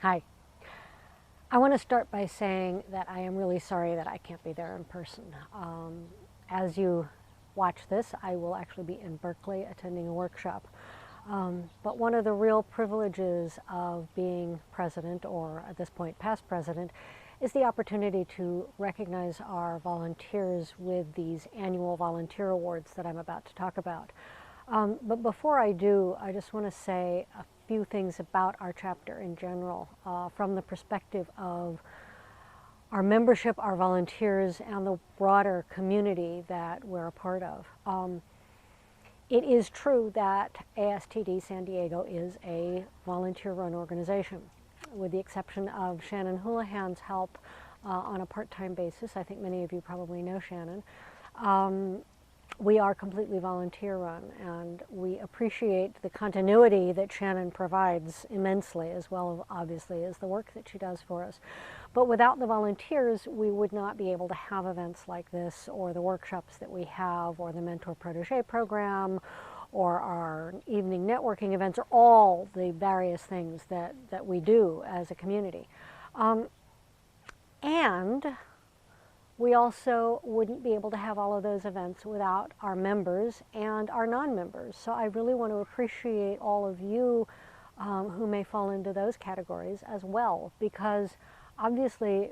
Hi. I want to start by saying that I am really sorry that I can't be there in person. As you watch this, I will actually be in Berkeley attending a workshop. But one of the real privileges of being president, or at this point past president, is the opportunity to recognize our volunteers with these annual volunteer awards that I'm about to talk about. But before I do, I just want to say a few things about our chapter in general, from the perspective of our membership, our volunteers, and the broader community that we're a part of. It is true that ASTD San Diego is a volunteer-run organization, with the exception of Shannon Houlihan's help on a part-time basis. I think many of you probably know Shannon. We are completely volunteer-run, and we appreciate the continuity that Shannon provides immensely, as well, obviously, as the work that she does for us. But without the volunteers, we would not be able to have events like this, or the workshops that we have, or the mentor-protege program, or our evening networking events, or all the various things that we do as a community. And we also wouldn't be able to have all of those events without our members and our non-members. So I really want to appreciate all of you who may fall into those categories as well, because obviously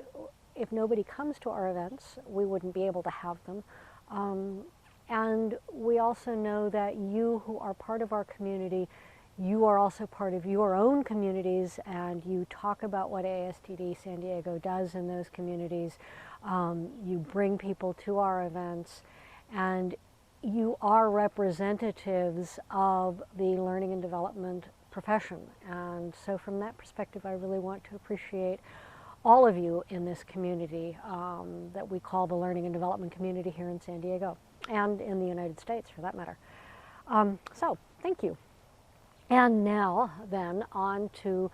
if nobody comes to our events, we wouldn't be able to have them. And we also know that you who are part of our community, you are also part of your own communities, and you talk about what ASTD San Diego does in those communities. You bring people to our events, and you are representatives of the learning and development profession. And so from that perspective, I really want to appreciate all of you in this community that we call the learning and development community here in San Diego, and in the United States for that matter. So thank you. And now then on to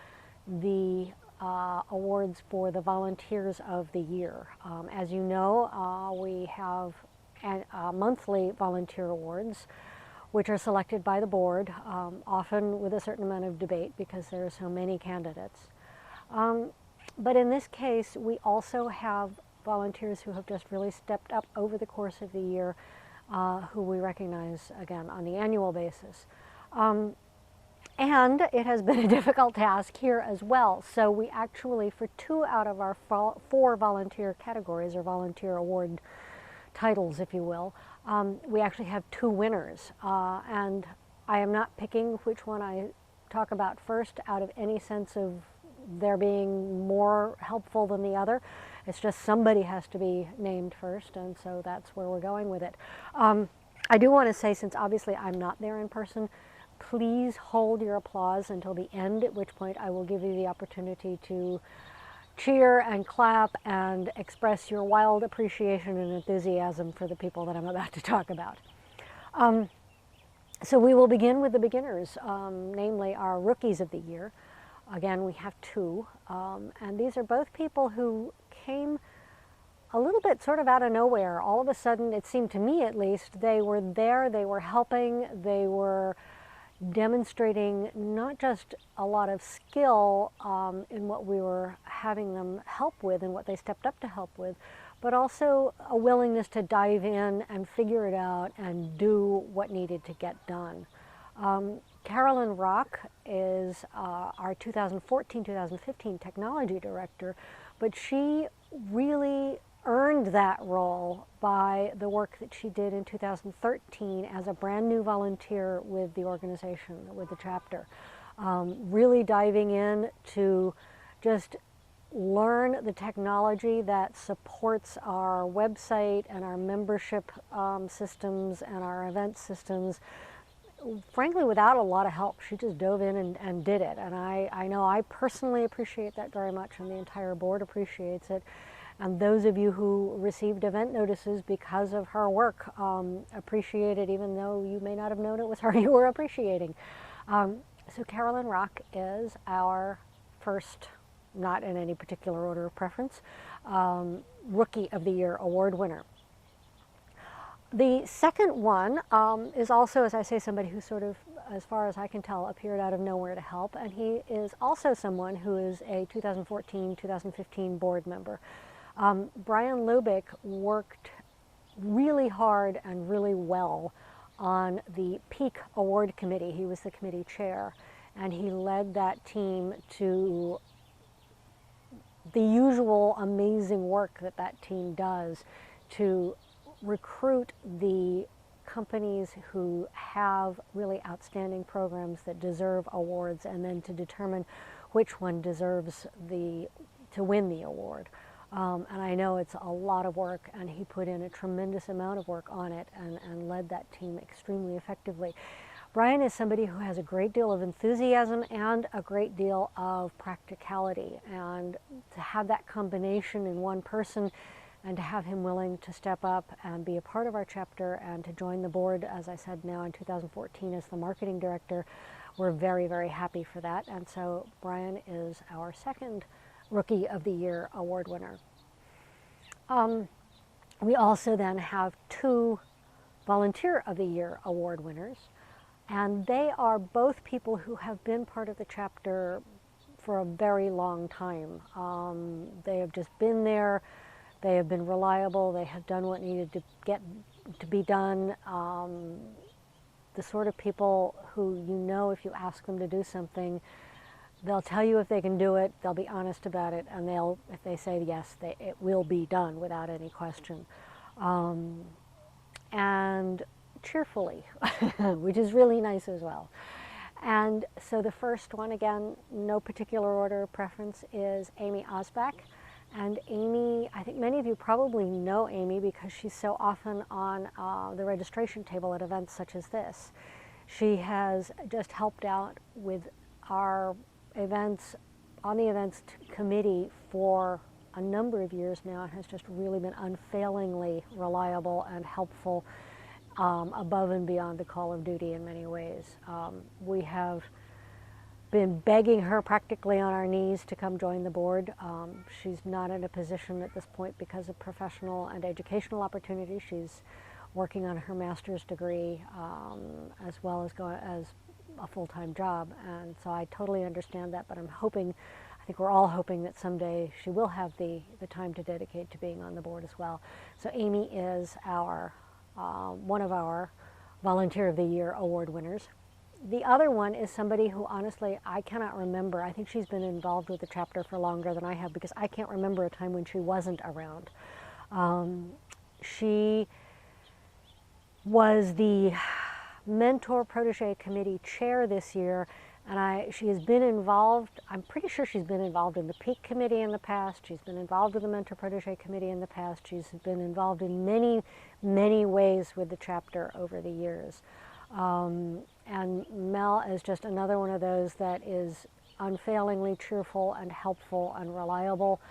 the awards for the Volunteers of the Year. As you know, we have monthly volunteer awards, which are selected by the board, often with a certain amount of debate because there are so many candidates. But in this case, we also have volunteers who have just really stepped up over the course of the year, who we recognize again on the annual basis. And it has been a difficult task here as well. So we actually, for 2 out of our 4 volunteer categories, or volunteer award titles, if you will, we actually have 2 winners. And I am not picking which one I talk about first out of any sense of there being more helpful than the other. It's just somebody has to be named first, and so that's where we're going with it. I do want to say, since obviously I'm not there in person, please hold your applause until the end, at which point I will give you the opportunity to cheer and clap and express your wild appreciation and enthusiasm for the people that I'm about to talk about. So we will begin with the beginners, namely our Rookies of the Year. Again, we have 2, and these are both people who came a little bit sort of out of nowhere. All of a sudden, it seemed to me at least, they were there, they were helping, they were demonstrating not just a lot of skill in what we were having them help with and what they stepped up to help with, but also a willingness to dive in and figure it out and do what needed to get done. Carolyn Rock is our 2014-2015 technology director, but she really earned that role by the work that she did in 2013 as a brand new volunteer with the organization, with the chapter. Really diving in to just learn the technology that supports our website and our membership systems and our event systems. Frankly, without a lot of help. She just dove in and did it. And I know I personally appreciate that very much, and the entire board appreciates it. And those of you who received event notices because of her work appreciate it, even though you may not have known it was her you were appreciating. So Carolyn Rock is our first, not in any particular order of preference, Rookie of the Year award winner. The second one is also, as I say, somebody who sort of as far as I can tell, appeared out of nowhere to help. And he is also someone who is a 2014-2015 board member. Brian Lubick worked really hard and really well on the Peak Award Committee. He was the committee chair, and he led that team to the usual amazing work that that team does to recruit the companies who have really outstanding programs that deserve awards, and then to determine which one deserves to win the award. And I know it's a lot of work, and he put in a tremendous amount of work on it and led that team extremely effectively. Brian is somebody who has a great deal of enthusiasm and a great deal of practicality, and to have that combination in one person, and to have him willing to step up and be a part of our chapter and to join the board, as I said, now in 2014 as the marketing director, we're very, very happy for that. And so Brian is our second Rookie of the Year award winner. We also then have two Volunteer of the Year award winners, and they are both people who have been part of the chapter for a very long time. They have just been there. They have been reliable. They have done what needed to be done. The sort of people who, you know, if you ask them to do something, they'll tell you if they can do it, they'll be honest about it, and if they say yes, it will be done without any question. And cheerfully, which is really nice as well. And so the first one, again, no particular order of preference, is Amy Ozbek. And Amy, I think many of you probably know Amy because she's so often on the registration table at events such as this. She has just helped out with our events, on the events committee for a number of years now, and has just really been unfailingly reliable and helpful, above and beyond the call of duty in many ways. We have been begging her practically on our knees to come join the board. She's not in a position at this point because of professional and educational opportunities. She's working on her master's degree, as well as a full-time job, and so I totally understand that, but I think we're all hoping that someday she will have the time to dedicate to being on the board as well. So Amy is one of our Volunteer of the Year award winners. The other one is somebody who, honestly, I cannot remember. I think she's been involved with the chapter for longer than I have, because I can't remember a time when she wasn't around. She was the Mentor Protege Committee chair this year, and she has been involved, I'm pretty sure she's been involved in the Peak Committee in the past, she's been involved with the Mentor Protege Committee in the past, she's been involved in many, many ways with the chapter over the years. And Mel is just another one of those that is unfailingly cheerful and helpful and reliable.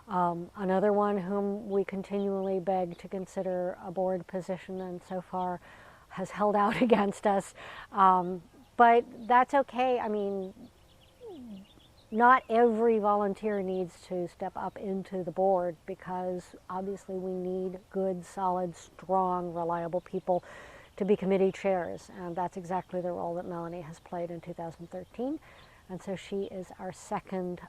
Another one whom we continually beg to consider a board position, and so far has held out against us. But that's okay. I mean, not every volunteer needs to step up into the board, because obviously we need good, solid, strong, reliable people to be committee chairs, and that's exactly the role that Melanie has played in 2013. And so she is our second,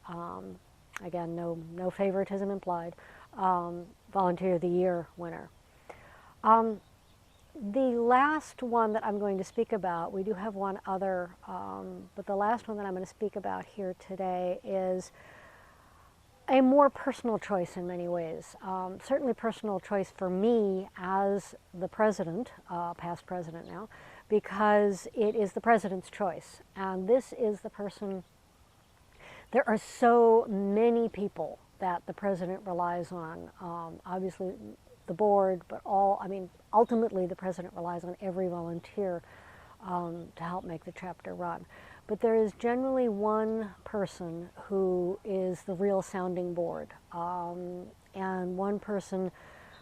again, no favoritism implied, Volunteer of the Year winner. The last one that I'm going to speak about, we do have one other, but the last one that I'm going to speak about here today is a more personal choice in many ways. Certainly personal choice for me as the president, past president now, because it is the president's choice. And this is the person, there are so many people that the president relies on. Obviously the board, but ultimately the president relies on every volunteer to help make the chapter run. But there is generally one person who is the real sounding board, and one person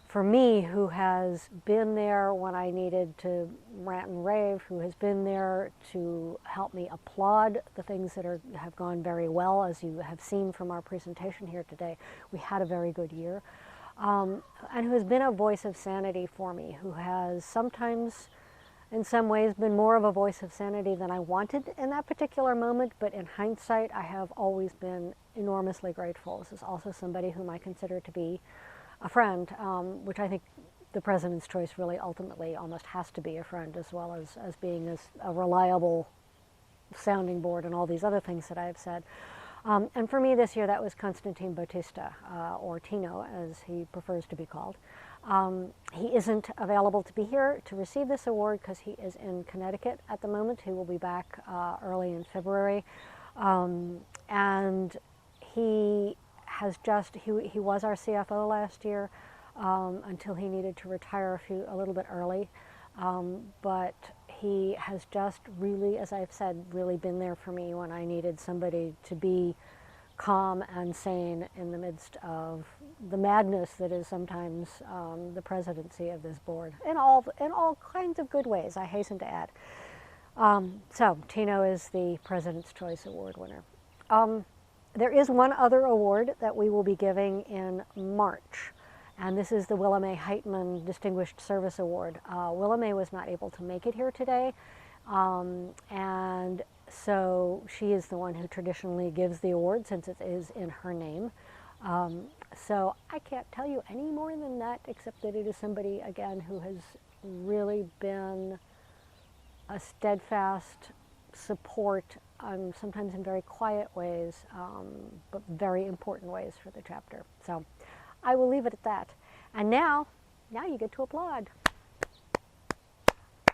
for me who has been there when I needed to rant and rave, who has been there to help me applaud the things that have gone very well. As you have seen from our presentation here today, we had a very good year, and who has been a voice of sanity for me, who has sometimes in some ways been more of a voice of sanity than I wanted in that particular moment, but in hindsight, I have always been enormously grateful. This is also somebody whom I consider to be a friend, which I think the President's choice really ultimately almost has to be a friend, as well as being a reliable sounding board and all these other things that I have said. And for me this year, that was Constantine Bautista, or Tino, as he prefers to be called. He isn't available to be here to receive this award because he is in Connecticut at the moment. He will be back early in February. And he has he was our CFO last year until he needed to retire a little bit early. But he has just really, as I've said, really been there for me when I needed somebody to be calm and sane in the midst of the madness that is sometimes the presidency of this board, in all kinds of good ways, I hasten to add. So Tino is the President's Choice Award winner. There is one other award that we will be giving in March, and this is the Willa Mae Heitman Distinguished Service Award. Willa Mae was not able to make it here today, and so she is the one who traditionally gives the award since it is in her name. So I can't tell you any more than that, except that it is somebody, again, who has really been a steadfast support, sometimes in very quiet ways, but very important ways for the chapter. So I will leave it at that. And now you get to applaud.